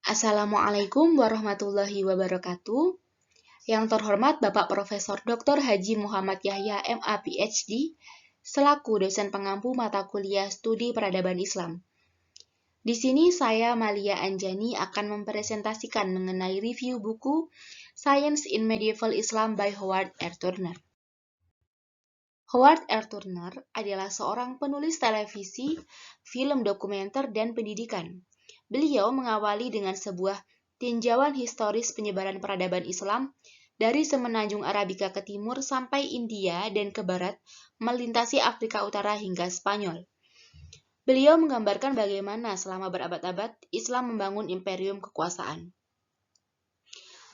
Assalamualaikum warahmatullahi wabarakatuh. Yang terhormat Bapak Profesor Dr. Haji Muhammad Yahya MA PhD, selaku dosen pengampu mata kuliah Studi Peradaban Islam. Di sini saya, Malia Anjani, akan mempresentasikan mengenai review buku Science in Medieval Islam by Howard R. Turner. Howard R. Turner adalah seorang penulis televisi, film dokumenter, dan pendidikan. Beliau mengawali dengan sebuah tinjauan historis penyebaran peradaban Islam dari semenanjung Arabika ke timur sampai India dan ke barat, melintasi Afrika Utara hingga Spanyol. Beliau menggambarkan bagaimana selama berabad-abad Islam membangun imperium kekuasaan.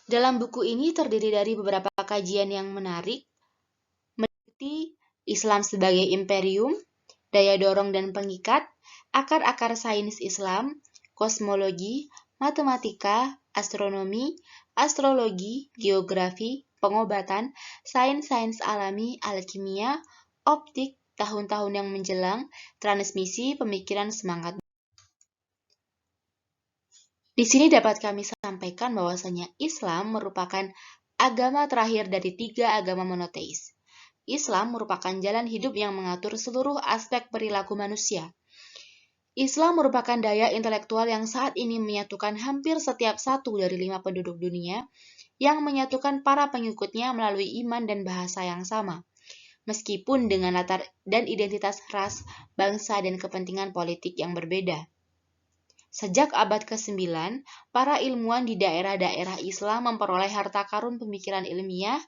Dalam buku ini terdiri dari beberapa kajian yang menarik, meneliti Islam sebagai imperium, daya dorong dan pengikat, akar-akar sains Islam, kosmologi, matematika, astronomi, astrologi, geografi, pengobatan, sains-sains alami, alkimia, optik, tahun-tahun yang menjelang, transmisi, pemikiran semangat. Di sini dapat kami sampaikan bahwasanya Islam merupakan agama terakhir dari 3 agama monoteis. Islam merupakan jalan hidup yang mengatur seluruh aspek perilaku manusia. Islam merupakan daya intelektual yang saat ini menyatukan hampir setiap 1 dari 5 penduduk dunia, yang menyatukan para pengikutnya melalui iman dan bahasa yang sama, meskipun dengan latar dan identitas ras, bangsa, dan kepentingan politik yang berbeda. Sejak abad ke-9, para ilmuwan di daerah-daerah Islam memperoleh harta karun pemikiran ilmiah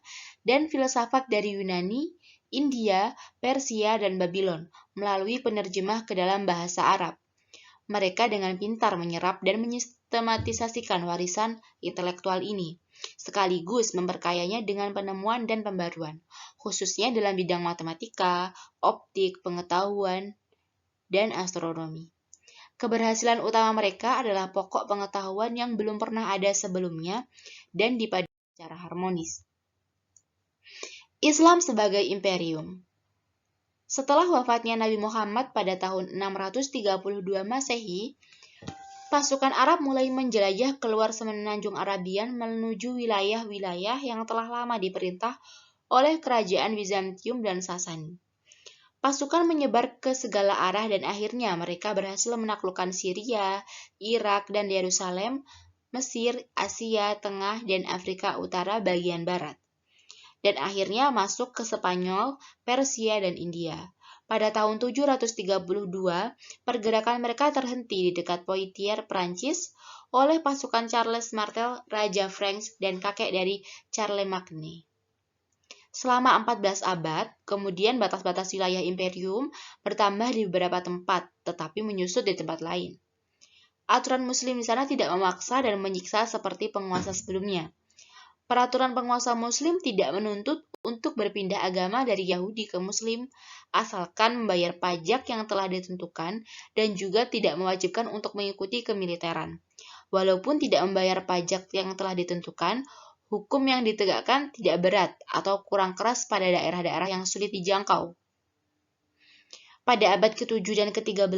dan filsafat dari Yunani, India, Persia, dan Babylon melalui penerjemah ke dalam bahasa Arab. Mereka dengan pintar menyerap dan menyistematisasikan warisan intelektual ini, sekaligus memperkayanya dengan penemuan dan pembaruan, khususnya dalam bidang matematika, optik, pengetahuan, dan astronomi. Keberhasilan utama mereka adalah pokok pengetahuan yang belum pernah ada sebelumnya dan dipadukan secara harmonis. Islam sebagai imperium. Setelah wafatnya Nabi Muhammad pada tahun 632 Masehi, pasukan Arab mulai menjelajah keluar semenanjung Arabian menuju wilayah-wilayah yang telah lama diperintah oleh kerajaan Bizantium dan Sasani. Pasukan menyebar ke segala arah dan akhirnya mereka berhasil menaklukkan Syria, Irak, dan Yerusalem, Mesir, Asia Tengah, dan Afrika Utara bagian barat. Dan akhirnya masuk ke Spanyol, Persia, dan India. Pada tahun 732, pergerakan mereka terhenti di dekat Poitiers, Prancis, oleh pasukan Charles Martel, Raja Franks, dan kakek dari Charlemagne. Selama 14 abad, kemudian batas-batas wilayah imperium bertambah di beberapa tempat, tetapi menyusut di tempat lain. Aturan muslim di sana tidak memaksa dan menyiksa seperti penguasa sebelumnya. Peraturan penguasa muslim tidak menuntut untuk berpindah agama dari Yahudi ke Muslim, asalkan membayar pajak yang telah ditentukan dan juga tidak mewajibkan untuk mengikuti kemiliteran. Walaupun tidak membayar pajak yang telah ditentukan, hukum yang ditegakkan tidak berat atau kurang keras pada daerah-daerah yang sulit dijangkau. Pada abad ke-7 dan ke-13,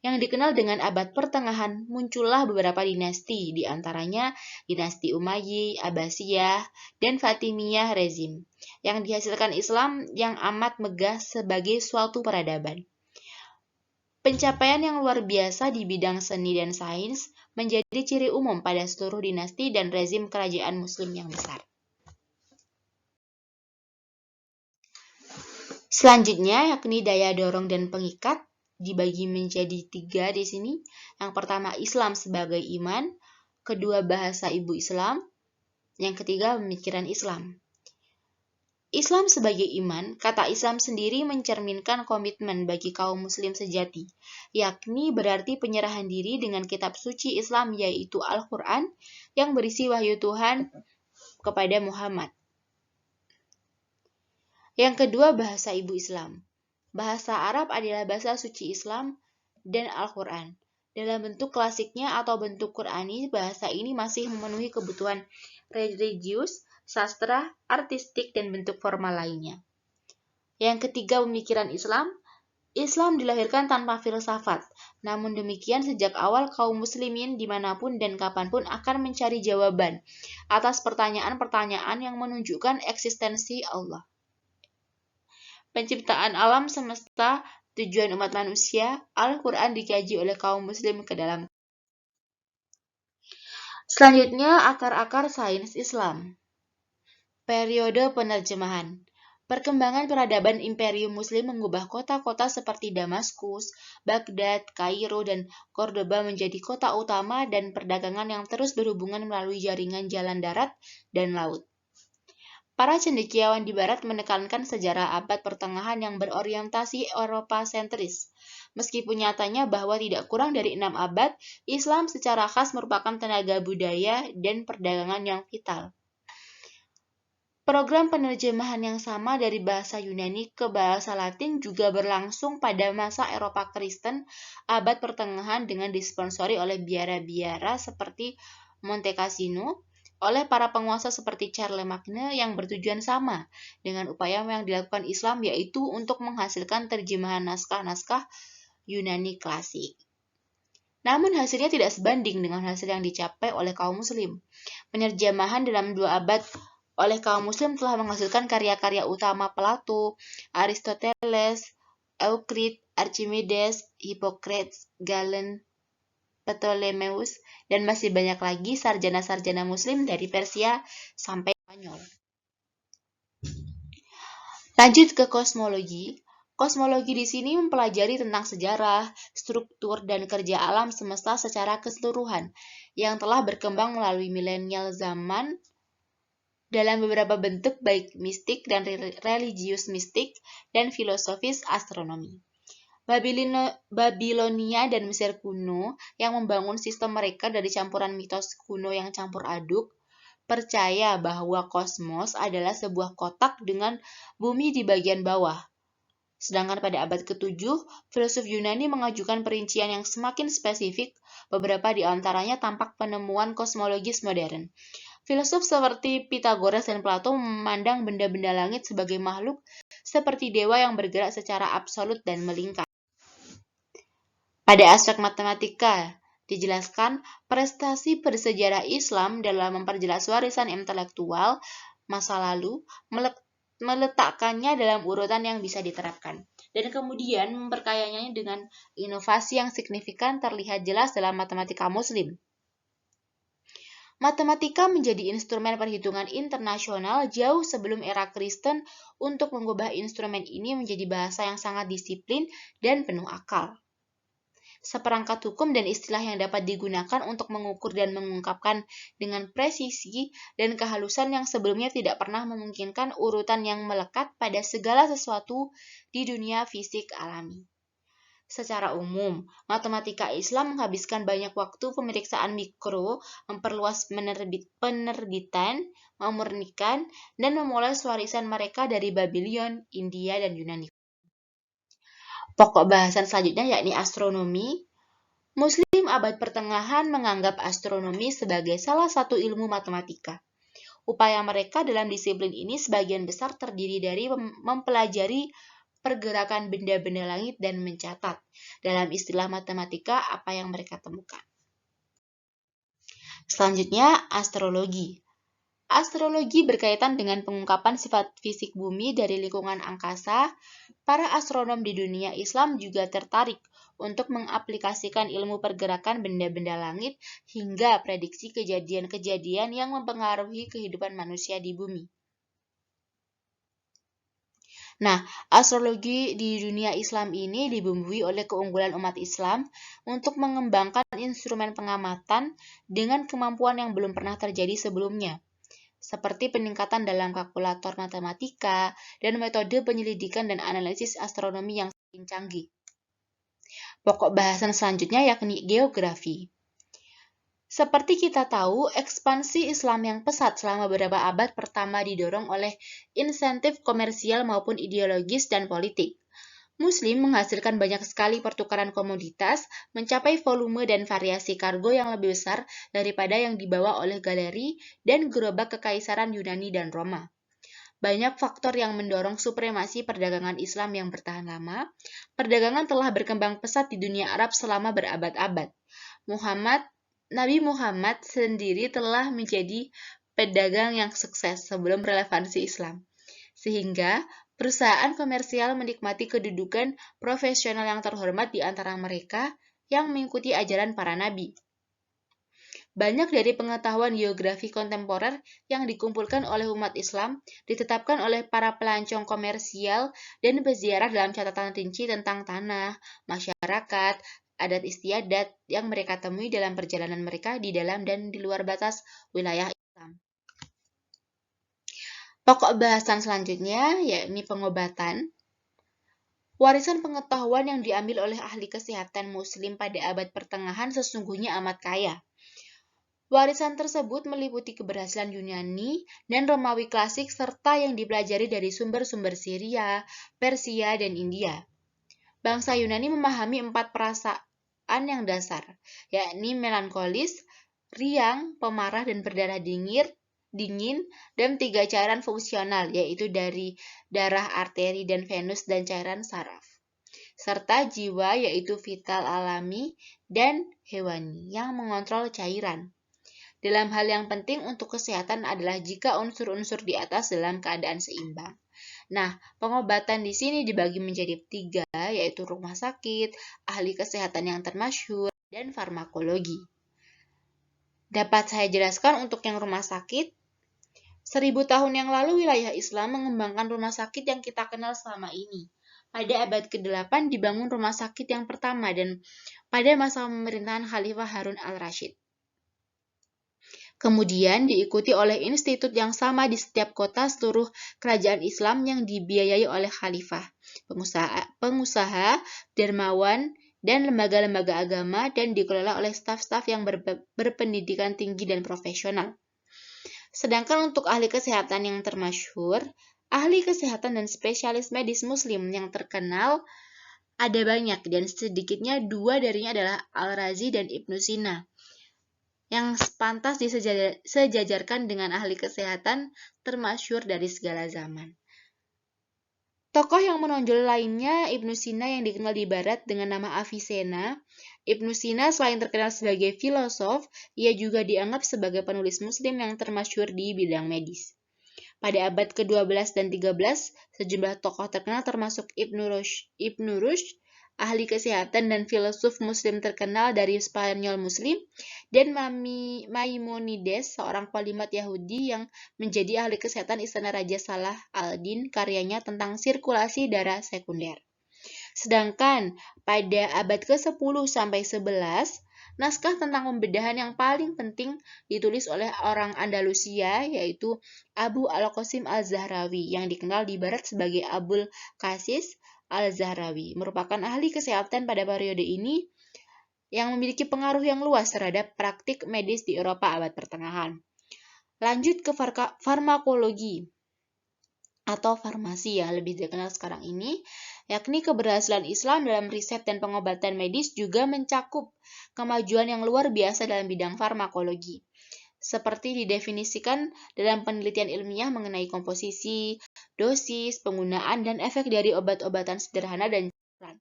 yang dikenal dengan abad pertengahan, muncullah beberapa dinasti, di antaranya dinasti Umayyah, Abbasiyah, dan Fatimiyah rezim, yang dihasilkan Islam yang amat megah sebagai suatu peradaban. Pencapaian yang luar biasa di bidang seni dan sains menjadi ciri umum pada seluruh dinasti dan rezim kerajaan muslim yang besar. Selanjutnya yakni daya dorong dan pengikat dibagi menjadi 3 di sini. Yang pertama Islam sebagai iman, kedua bahasa ibu Islam, yang ketiga pemikiran Islam. Islam sebagai iman, kata Islam sendiri mencerminkan komitmen bagi kaum muslim sejati, yakni berarti penyerahan diri dengan kitab suci Islam yaitu Al-Quran yang berisi wahyu Tuhan kepada Muhammad. Yang kedua bahasa ibu Islam. Bahasa Arab adalah bahasa suci Islam dan Al-Quran. Dalam bentuk klasiknya atau bentuk Qurani, bahasa ini masih memenuhi kebutuhan religius, sastra, artistik, dan bentuk formal lainnya. Yang ketiga, pemikiran Islam. Islam dilahirkan tanpa filsafat. Namun demikian, sejak awal kaum muslimin dimanapun dan kapanpun akan mencari jawaban atas pertanyaan-pertanyaan yang menunjukkan eksistensi Allah. Penciptaan alam semesta, tujuan umat manusia, Al-Quran dikaji oleh kaum muslim ke dalam. Selanjutnya, akar-akar sains Islam. Periode penerjemahan. Perkembangan peradaban Imperium Muslim mengubah kota-kota seperti Damaskus, Baghdad, Kairo, dan Cordoba menjadi kota utama dan perdagangan yang terus berhubungan melalui jaringan jalan darat dan laut. Para cendekiawan di Barat menekankan sejarah abad pertengahan yang berorientasi Eropa sentris. Meskipun nyatanya bahwa tidak kurang dari 6 abad, Islam secara khas merupakan tenaga budaya dan perdagangan yang vital. Program penerjemahan yang sama dari bahasa Yunani ke bahasa Latin juga berlangsung pada masa Eropa Kristen abad pertengahan dengan disponsori oleh biara-biara seperti Monte Cassino, oleh para penguasa seperti Charlemagne yang bertujuan sama dengan upaya yang dilakukan Islam, yaitu untuk menghasilkan terjemahan naskah-naskah Yunani klasik. Namun hasilnya tidak sebanding dengan hasil yang dicapai oleh kaum muslim. Penerjemahan dalam 2 abad oleh kaum muslim telah menghasilkan karya-karya utama Plato, Aristoteles, Euclid, Archimedes, Hippocrates, Galen, Ptolemeus, dan masih banyak lagi sarjana-sarjana muslim dari Persia sampai Spanyol. Lanjut ke kosmologi. Kosmologi di sini mempelajari tentang sejarah, struktur, dan kerja alam semesta secara keseluruhan yang telah berkembang melalui milenial zaman dalam beberapa bentuk baik mistik dan religius mistik dan filosofis astronomi. Babilonia dan Mesir kuno yang membangun sistem mereka dari campuran mitos kuno yang campur aduk, percaya bahwa kosmos adalah sebuah kotak dengan bumi di bagian bawah. Sedangkan pada abad ke-7, filsuf Yunani mengajukan perincian yang semakin spesifik, beberapa di antaranya tampak penemuan kosmologis modern. Filsuf seperti Pythagoras dan Plato memandang benda-benda langit sebagai makhluk seperti dewa yang bergerak secara absolut dan melingkar. Pada aspek matematika, dijelaskan prestasi bersejarah Islam dalam memperjelas warisan intelektual masa lalu, meletakkannya dalam urutan yang bisa diterapkan, dan kemudian memperkayanya dengan inovasi yang signifikan terlihat jelas dalam matematika muslim. Matematika menjadi instrumen perhitungan internasional jauh sebelum era Kristen untuk mengubah instrumen ini menjadi bahasa yang sangat disiplin dan penuh akal. Seperangkat hukum dan istilah yang dapat digunakan untuk mengukur dan mengungkapkan dengan presisi dan kehalusan yang sebelumnya tidak pernah memungkinkan urutan yang melekat pada segala sesuatu di dunia fisik alami. Secara umum, matematika Islam menghabiskan banyak waktu pemeriksaan mikro, memperluas penerbitan, memurnikan, dan memoles warisan mereka dari Babylon, India, dan Yunani. Pokok bahasan selanjutnya yakni astronomi. Muslim abad pertengahan menganggap astronomi sebagai salah satu ilmu matematika. Upaya mereka dalam disiplin ini sebagian besar terdiri dari mempelajari pergerakan benda-benda langit dan mencatat dalam istilah matematika apa yang mereka temukan. Selanjutnya, astrologi. Astrologi berkaitan dengan pengungkapan sifat fisik bumi dari lingkungan angkasa. Para astronom di dunia Islam juga tertarik untuk mengaplikasikan ilmu pergerakan benda-benda langit hingga prediksi kejadian-kejadian yang mempengaruhi kehidupan manusia di bumi. Nah, astrologi di dunia Islam ini dibumbui oleh keunggulan umat Islam untuk mengembangkan instrumen pengamatan dengan kemampuan yang belum pernah terjadi sebelumnya, seperti peningkatan dalam kalkulator matematika dan metode penyelidikan dan analisis astronomi yang semakin canggih. Pokok bahasan selanjutnya yakni geografi. Seperti kita tahu, ekspansi Islam yang pesat selama beberapa abad pertama didorong oleh insentif komersial maupun ideologis dan politik. Muslim menghasilkan banyak sekali pertukaran komoditas, mencapai volume dan variasi kargo yang lebih besar daripada yang dibawa oleh galeri dan gerobak kekaisaran Yunani dan Roma. Banyak faktor yang mendorong supremasi perdagangan Islam yang bertahan lama. Perdagangan telah berkembang pesat di dunia Arab selama berabad-abad. Nabi Muhammad sendiri telah menjadi pedagang yang sukses sebelum relevansi Islam, sehingga perusahaan komersial menikmati kedudukan profesional yang terhormat di antara mereka yang mengikuti ajaran para nabi. Banyak dari pengetahuan geografi kontemporer yang dikumpulkan oleh umat Islam ditetapkan oleh para pelancong komersial dan peziarah dalam catatan rinci tentang tanah, masyarakat, adat istiadat yang mereka temui dalam perjalanan mereka di dalam dan di luar batas wilayah Islam. Pokok bahasan selanjutnya yakni pengobatan. Warisan pengetahuan yang diambil oleh ahli kesehatan Muslim pada abad pertengahan sesungguhnya amat kaya. Warisan tersebut meliputi keberhasilan Yunani dan Romawi klasik serta yang dipelajari dari sumber-sumber Syria, Persia, dan India. Bangsa Yunani memahami 4 perasaan yang dasar, yakni melankolis, riang, pemarah, dan berdarah dingin, dan 3 cairan fungsional, yaitu dari darah, arteri, dan venus, dan cairan saraf. Serta jiwa, yaitu vital alami dan hewani, yang mengontrol cairan. Dalam hal yang penting untuk kesehatan adalah jika unsur-unsur di atas dalam keadaan seimbang. Nah, pengobatan di sini dibagi menjadi 3, yaitu rumah sakit, ahli kesehatan yang termasyhur, dan farmakologi. Dapat saya jelaskan untuk yang rumah sakit? 1000 tahun yang lalu wilayah Islam mengembangkan rumah sakit yang kita kenal selama ini. Pada abad ke-8 dibangun rumah sakit yang pertama dan pada masa pemerintahan Khalifah Harun al-Rashid. Kemudian diikuti oleh institut yang sama di setiap kota seluruh kerajaan Islam yang dibiayai oleh khalifah, pengusaha, dermawan, dan lembaga-lembaga agama dan dikelola oleh staf-staf yang berpendidikan tinggi dan profesional. Sedangkan untuk ahli kesehatan yang termasyhur, ahli kesehatan dan spesialis medis muslim yang terkenal ada banyak dan sedikitnya 2 darinya adalah Al-Razi dan Ibnu Sina, yang pantas disejajarkan dengan ahli kesehatan termasyhur dari segala zaman. Tokoh yang menonjol lainnya Ibnu Sina yang dikenal di barat dengan nama Avicenna. Ibnu Sina selain terkenal sebagai filosof, ia juga dianggap sebagai penulis muslim yang termasyhur di bidang medis. Pada abad ke-12 dan 13, sejumlah tokoh terkenal termasuk Ibnu Rushd, ahli kesehatan dan filosof muslim terkenal dari Spanyol Muslim, dan Maimonides, seorang polimat Yahudi yang menjadi ahli kesehatan istana Raja Salah al-Din, karyanya tentang sirkulasi darah sekunder. Sedangkan pada abad ke-10 sampai 11, naskah tentang pembedahan yang paling penting ditulis oleh orang Andalusia, yaitu Abu al-Qasim al-Zahrawi, yang dikenal di barat sebagai Abul Qasis al-Zahrawi, merupakan ahli kesehatan pada periode ini yang memiliki pengaruh yang luas terhadap praktik medis di Eropa abad pertengahan. Lanjut ke farmakologi atau farmasi yang lebih dikenal sekarang ini, yakni keberhasilan Islam dalam riset dan pengobatan medis juga mencakup kemajuan yang luar biasa dalam bidang farmakologi, seperti didefinisikan dalam penelitian ilmiah mengenai komposisi, dosis, penggunaan, dan efek dari obat-obatan sederhana dan cairan.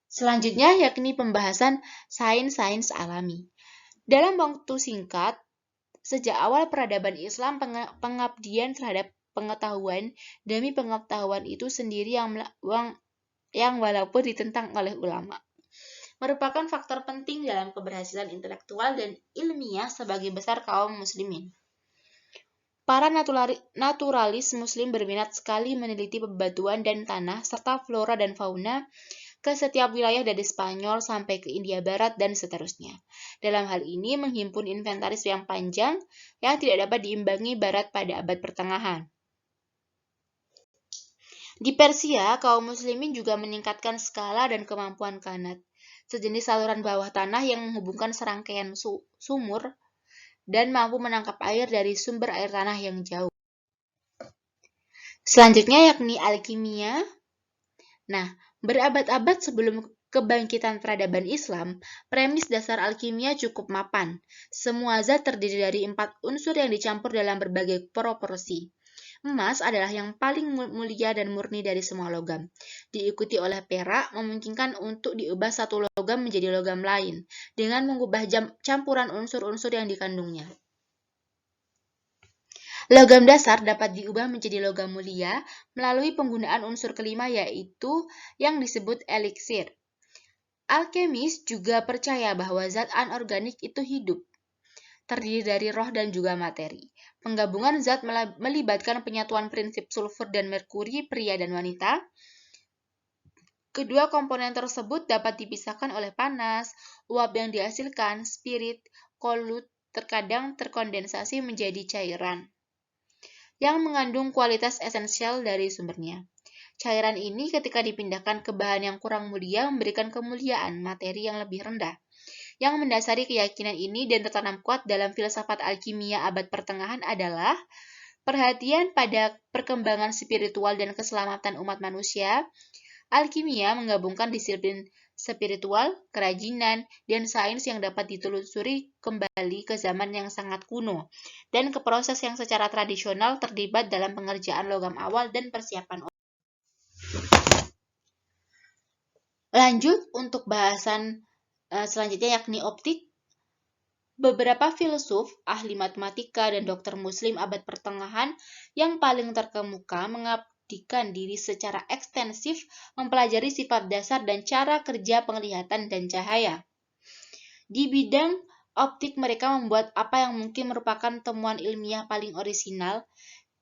Selanjutnya yakni pembahasan sains-sains alami. Dalam waktu singkat, sejak awal peradaban Islam, pengabdian terhadap pengetahuan demi pengetahuan itu sendiri yang walaupun ditentang oleh ulama, merupakan faktor penting dalam keberhasilan intelektual dan ilmiah sebagian besar kaum muslimin. Para naturalis muslim berminat sekali meneliti bebatuan dan tanah serta flora dan fauna ke setiap wilayah dari Spanyol sampai ke India Barat dan seterusnya. Dalam hal ini menghimpun inventaris yang panjang yang tidak dapat diimbangi Barat pada abad pertengahan. Di Persia, kaum muslimin juga meningkatkan skala dan kemampuan kanat, sejenis saluran bawah tanah yang menghubungkan serangkaian sumur dan mampu menangkap air dari sumber air tanah yang jauh. Selanjutnya yakni alkimia. Nah, berabad-abad sebelum kebangkitan peradaban Islam, premis dasar alkimia cukup mapan. Semua zat terdiri dari 4 unsur yang dicampur dalam berbagai proporsi. Emas adalah yang paling mulia dan murni dari semua logam. Diikuti oleh perak, memungkinkan untuk diubah satu logam menjadi logam lain, dengan mengubah campuran unsur-unsur yang dikandungnya. Logam dasar dapat diubah menjadi logam mulia melalui penggunaan unsur kelima, yaitu yang disebut eliksir. Alkemis juga percaya bahwa zat anorganik itu hidup, terdiri dari roh dan juga materi. Penggabungan zat melibatkan penyatuan prinsip sulfur dan merkuri, pria dan wanita. Kedua komponen tersebut dapat dipisahkan oleh panas, uap yang dihasilkan, spirit, kolut, terkadang terkondensasi menjadi cairan yang mengandung kualitas esensial dari sumbernya. Cairan ini ketika dipindahkan ke bahan yang kurang mulia memberikan kemuliaan materi yang lebih rendah. Yang mendasari keyakinan ini dan tertanam kuat dalam filsafat alkimia abad pertengahan adalah perhatian pada perkembangan spiritual dan keselamatan umat manusia. Alkimia menggabungkan disiplin spiritual, kerajinan, dan sains yang dapat ditelusuri kembali ke zaman yang sangat kuno dan ke proses yang secara tradisional terlibat dalam pengerjaan logam awal dan persiapan. Lanjut untuk bahasan selanjutnya yakni optik. Beberapa filsuf, ahli matematika, dan dokter muslim abad pertengahan yang paling terkemuka mengabdikan diri secara ekstensif mempelajari sifat dasar dan cara kerja penglihatan dan cahaya. Di bidang optik mereka membuat apa yang mungkin merupakan temuan ilmiah paling orisinal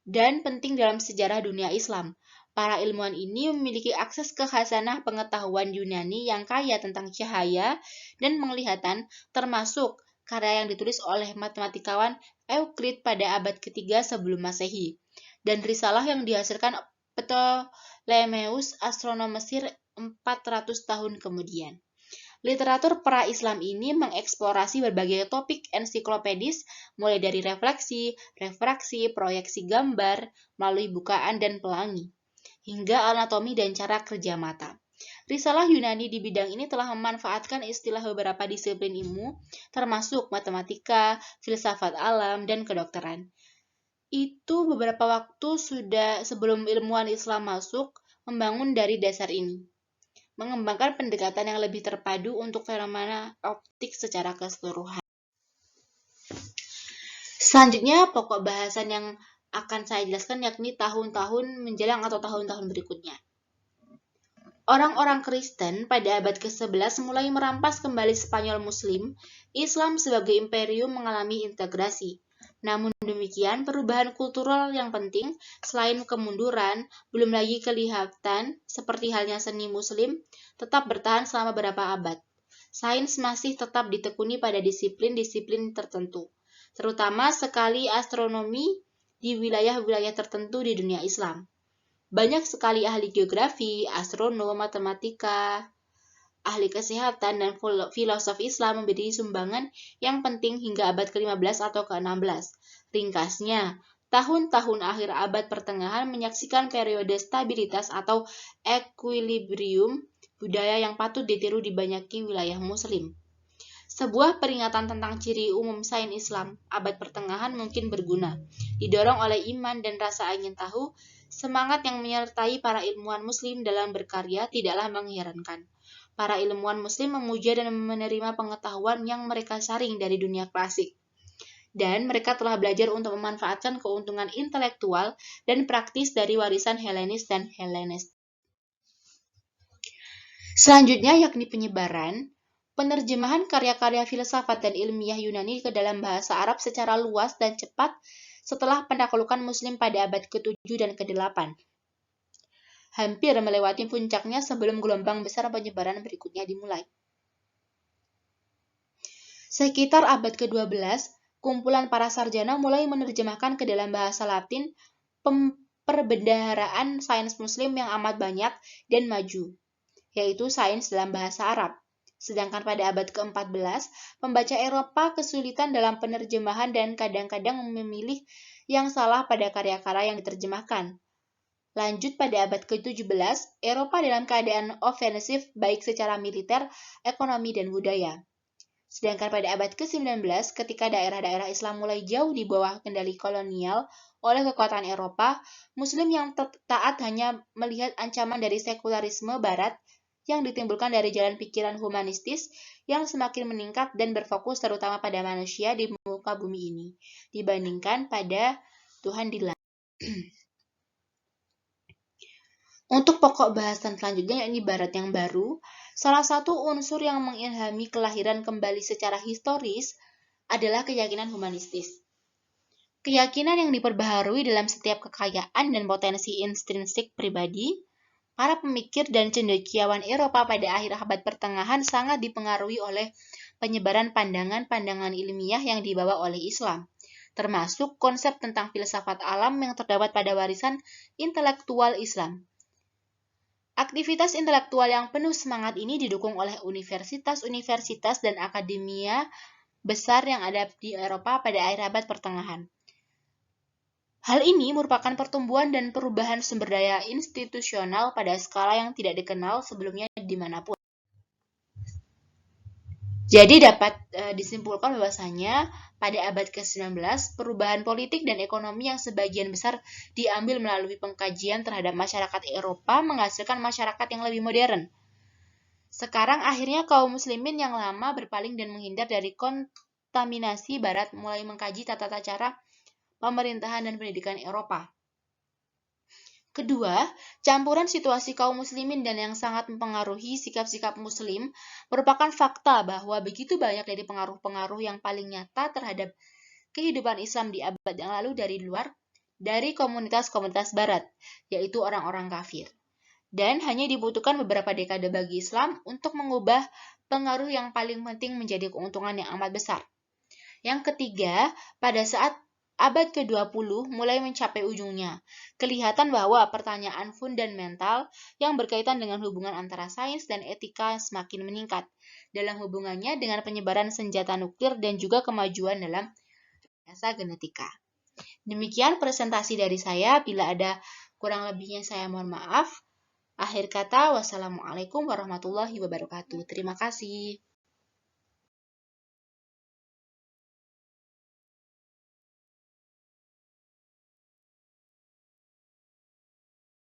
dan penting dalam sejarah dunia Islam. Para ilmuwan ini memiliki akses ke khazanah pengetahuan Yunani yang kaya tentang cahaya dan penglihatan, termasuk karya yang ditulis oleh matematikawan Euclid pada abad ketiga sebelum Masehi, dan risalah yang dihasilkan Ptolemeus, astronom Mesir 400 tahun kemudian. Literatur pra-Islam ini mengeksplorasi berbagai topik ensiklopedis, mulai dari refleksi, refraksi, proyeksi gambar, melalui bukaan dan pelangi, hingga anatomi dan cara kerja mata. Risalah Yunani di bidang ini telah memanfaatkan istilah beberapa disiplin ilmu, termasuk matematika, filsafat alam, dan kedokteran. Itu beberapa waktu sudah sebelum ilmuwan Islam masuk membangun dari dasar ini, mengembangkan pendekatan yang lebih terpadu untuk fenomena optik secara keseluruhan. Selanjutnya, pokok bahasan yang akan saya jelaskan yakni tahun-tahun menjelang atau tahun-tahun berikutnya. Orang-orang Kristen pada abad ke-11 mulai merampas kembali Spanyol Muslim. Islam sebagai imperium mengalami integrasi. Namun demikian, perubahan kultural yang penting, selain kemunduran, belum lagi kelihatan, seperti halnya seni Muslim, tetap bertahan selama beberapa abad. Sains masih tetap ditekuni pada disiplin-disiplin tertentu, terutama sekali astronomi di wilayah-wilayah tertentu di dunia Islam. Banyak sekali ahli geografi, astronom, matematika, ahli kesehatan, dan filosof Islam memberi sumbangan yang penting hingga abad ke-15 atau ke-16. Ringkasnya, tahun-tahun akhir abad pertengahan menyaksikan periode stabilitas atau equilibrium budaya yang patut ditiru di banyak wilayah Muslim. Sebuah peringatan tentang ciri umum sains Islam abad pertengahan mungkin berguna, didorong oleh iman dan rasa ingin tahu. Semangat yang menyertai para ilmuwan Muslim dalam berkarya tidaklah mengherankan. Para ilmuwan Muslim memuja dan menerima pengetahuan yang mereka saring dari dunia klasik, dan mereka telah belajar untuk memanfaatkan keuntungan intelektual dan praktis dari warisan Helenis dan Helenis. Selanjutnya yakni penyebaran. Penerjemahan karya-karya filsafat dan ilmiah Yunani ke dalam bahasa Arab secara luas dan cepat setelah penaklukan Muslim pada abad ke-7 dan ke-8. Hampir melewati puncaknya sebelum gelombang besar penyebaran berikutnya dimulai. Sekitar abad ke-12, kumpulan para sarjana mulai menerjemahkan ke dalam bahasa Latin perbendaharaan sains Muslim yang amat banyak dan maju, yaitu sains dalam bahasa Arab. Sedangkan pada abad ke-14, pembaca Eropa kesulitan dalam penerjemahan dan kadang-kadang memilih yang salah pada karya-karya yang diterjemahkan. Lanjut pada abad ke-17, Eropa dalam keadaan ofensif baik secara militer, ekonomi, dan budaya. Sedangkan pada abad ke-19, ketika daerah-daerah Islam mulai jauh di bawah kendali kolonial oleh kekuatan Eropa, Muslim yang taat hanya melihat ancaman dari sekularisme Barat yang ditimbulkan dari jalan pikiran humanistis yang semakin meningkat dan berfokus terutama pada manusia di muka bumi ini, dibandingkan pada Tuhan di langit. Untuk pokok bahasan selanjutnya, yakni Barat yang baru, salah satu unsur yang mengilhami kelahiran kembali secara historis adalah keyakinan humanistis. Keyakinan yang diperbaharui dalam setiap kekayaan dan potensi intrinsik pribadi, para pemikir dan cendekiawan Eropa pada akhir abad pertengahan sangat dipengaruhi oleh penyebaran pandangan-pandangan ilmiah yang dibawa oleh Islam, termasuk konsep tentang filsafat alam yang terdapat pada warisan intelektual Islam. Aktivitas intelektual yang penuh semangat ini didukung oleh universitas-universitas dan akademia besar yang ada di Eropa pada akhir abad pertengahan. Hal ini merupakan pertumbuhan dan perubahan sumber daya institusional pada skala yang tidak dikenal sebelumnya dimanapun. Jadi dapat disimpulkan bahwasanya pada abad ke-19, perubahan politik dan ekonomi yang sebagian besar diambil melalui pengkajian terhadap masyarakat Eropa menghasilkan masyarakat yang lebih modern. Sekarang akhirnya kaum muslimin yang lama berpaling dan menghindar dari kontaminasi Barat mulai mengkaji tata cara pemerintahan dan pendidikan Eropa. Kedua, campuran situasi kaum muslimin dan yang sangat mempengaruhi sikap-sikap muslim merupakan fakta bahwa begitu banyak dari pengaruh-pengaruh yang paling nyata terhadap kehidupan Islam di abad yang lalu dari komunitas-komunitas barat, yaitu orang-orang kafir. Dan hanya dibutuhkan beberapa dekade bagi Islam untuk mengubah pengaruh yang paling penting menjadi keuntungan yang amat besar. Yang ketiga, pada saat abad ke-20 mulai mencapai ujungnya, kelihatan bahwa pertanyaan fundamental yang berkaitan dengan hubungan antara sains dan etika semakin meningkat dalam hubungannya dengan penyebaran senjata nuklir dan juga kemajuan dalam rekayasa genetika. Demikian presentasi dari saya. Bila ada kurang lebihnya saya mohon maaf. Akhir kata, wassalamualaikum warahmatullahi wabarakatuh. Terima kasih.